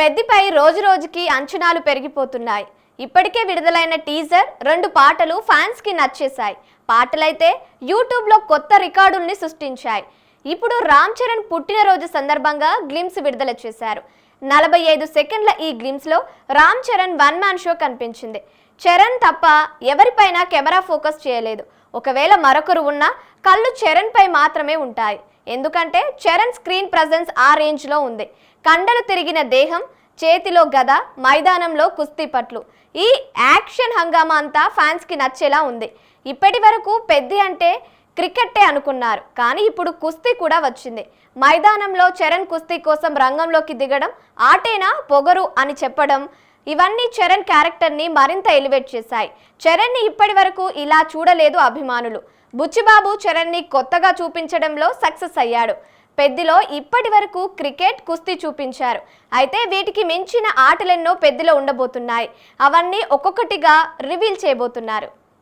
పెద్దిపై రోజురోజుకి అంచనాలు పెరిగిపోతున్నాయి. ఇప్పటికే విడుదలైన టీజర్ 2 పాటలు ఫ్యాన్స్ కి నచ్చేశాయి. పాటలైతే యూట్యూబ్ లో కొత్త రికార్డుల్ని సృష్టించాయి. ఇప్పుడు రామ్ చరణ్ పుట్టినరోజు సందర్భంగా గ్లిమ్స్ విడుదల చేశారు. 45 సెకండ్ల ఈ గ్లిమ్స్ లో Ram Charan one man show కనిపించింది. చరణ్ తప్ప ఎవరిపైనా కెమెరా ఫోకస్ చేయలేదు. ఒకవేళ మరొకరు ఉన్నా కళ్ళు చరణ్ పై మాత్రమే ఉంటాయి. ఎందుకంటే చరణ్ స్క్రీన్ ప్రెజెన్స్ ఆ రేంజ్ లో ఉంది. కండలు తిరిగిన దేహం, చేతిలో గద, మైదానంలో కుస్తీ పట్లు, ఈ యాక్షన్ హంగామా అంతా ఫ్యాన్స్ కి నచ్చేలా ఉంది. ఇప్పటి వరకు పెద్ది అంటే క్రికెట్టే అనుకున్నారు, కానీ ఇప్పుడు కుస్తీ కూడా వచ్చింది. మైదానంలో చరణ్ కుస్తీ కోసం రంగంలోకి దిగడం, ఆటేనా పొగరు అని చెప్పడం, ఇవన్నీ చరణ్ క్యారెక్టర్ని మరింత ఎలివేట్ చేశాయి. చరణ్ని ఇప్పటి వరకు ఇలా చూడలేదు అభిమానులు. బుచ్చిబాబు చరణ్ని కొత్తగా చూపించడంలో సక్సెస్ అయ్యాడు. పెద్దిలో ఇప్పటి వరకు క్రికెట్, కుస్తీ చూపించారు. అయితే వీటికి మించిన ఆటలెన్నో పెద్దిలో ఉండబోతున్నాయి. అవన్నీ ఒక్కొక్కటిగా రివీల్ చేయబోతున్నారు.